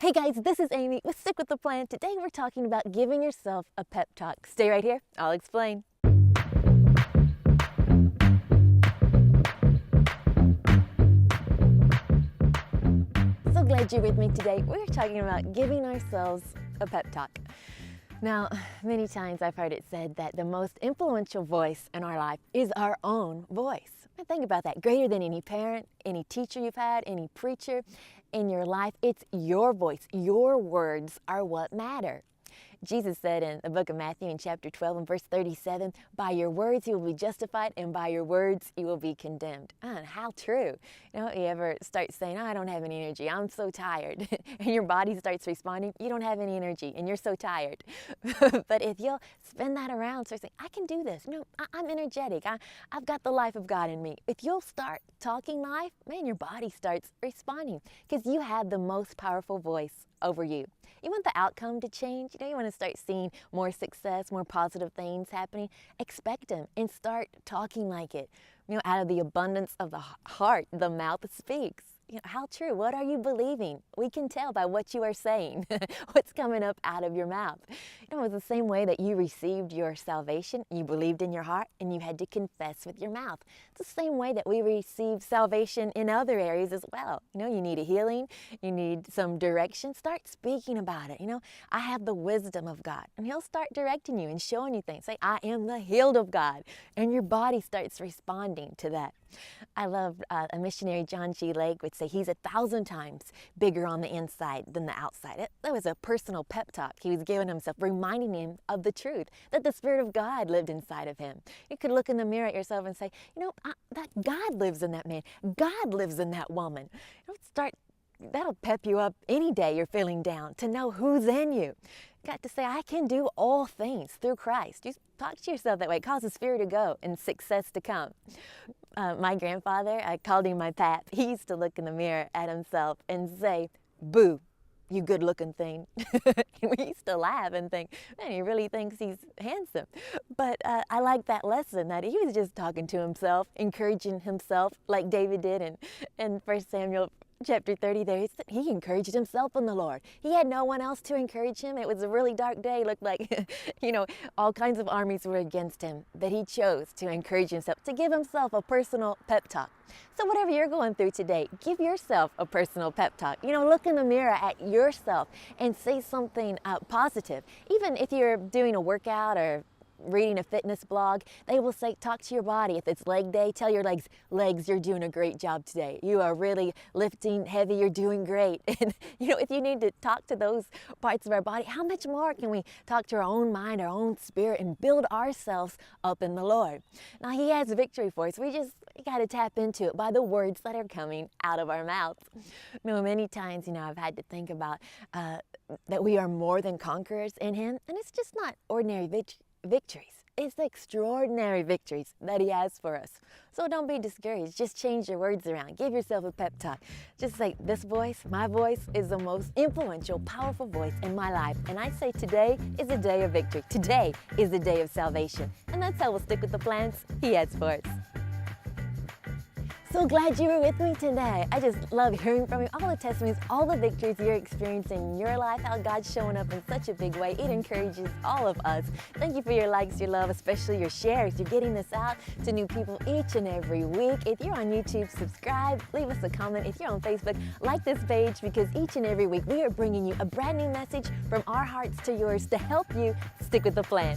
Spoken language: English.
Hey guys, this is Amy with Stick with the Plan. Today we're talking about giving yourself a pep talk. Stay right here, I'll explain. So glad you're with me today. We're talking about giving ourselves a pep talk. Now, many times I've heard it said that the most influential voice in our life is our own voice. And think about that. Greater than any parent, any teacher you've had, any preacher in your life, it's your voice. Your words are what matter. Jesus said in the book of Matthew in chapter 12 and verse 37, by your words you will be justified and by your words you will be condemned. And how true. You know, you ever start saying, oh, I don't have any energy, I'm so tired. And your body starts responding, you don't have any energy and you're so tired. But if you'll spin that around, start saying, I can do this. No, I'm energetic. I've got the life of God in me. If you'll start talking life, man, your body starts responding because you have the most powerful voice over you. You want the outcome to change? You want to start seeing more success, more positive things happening? Expect them and start talking like it. Out of the abundance of the heart, the mouth speaks. How true? What are you believing? We can tell by what you are saying, what's coming up out of your mouth. It's the same way that you received your salvation, you believed in your heart, and you had to confess with your mouth. It's the same way that we receive salvation in other areas as well. You need a healing, you need some direction, start speaking about it. I have the wisdom of God, and He'll start directing you and showing you things. Say, I am the healed of God, and your body starts responding to that. I love a missionary, John G. Lake, would say he's 1,000 times bigger on the inside than the outside. That was a personal pep talk. He was giving himself, reminding him of the truth, that the Spirit of God lived inside of him. You could look in the mirror at yourself and say, that God lives in that man. God lives in that woman. That'll pep you up any day you're feeling down, to know who's in you. Got to say, I can do all things through Christ. You talk to yourself that way. It causes fear to go and success to come. My grandfather, I called him my pap. He used to look in the mirror at himself and say, boo, you good looking thing. We used to laugh and think, man, he really thinks he's handsome. But I like that lesson that he was just talking to himself, encouraging himself like David did in 1 Samuel chapter 30 there. He encouraged himself in the Lord. He had no one else to encourage him. It was a really dark day. It looked like, all kinds of armies were against him. But he chose to encourage himself, to give himself a personal pep talk. So whatever you're going through today, give yourself a personal pep talk. Look in the mirror at yourself and say something positive. Even if you're doing a workout or reading a fitness blog, they will say, talk to your body. If it's leg day, tell your legs, you're doing a great job today. You are really lifting heavy, you're doing great. And if you need to talk to those parts of our body, how much more can we talk to our own mind, our own spirit, and build ourselves up in the Lord? Now, He has victory for us. We got to tap into it by the words that are coming out of our mouths. Many times, I've had to think about that we are more than conquerors in Him, and it's just not ordinary victories. It's the extraordinary victories that He has for us. So don't be discouraged. Just change your words around. Give yourself a pep talk. Just say, this voice, my voice, is the most influential, powerful voice in my life. And I say today is a day of victory. Today is the day of salvation. And that's how we'll stick with the plans He has for us. So glad you were with me today. I just love hearing from you, all the testimonies, all the victories you're experiencing in your life, how God's showing up in such a big way. It encourages all of us. Thank you for your likes, your love, especially your shares. You're getting this out to new people each and every week. If you're on YouTube, subscribe, leave us a comment. If you're on Facebook, like this page, because each and every week we are bringing you a brand new message from our hearts to yours to help you stick with the plan.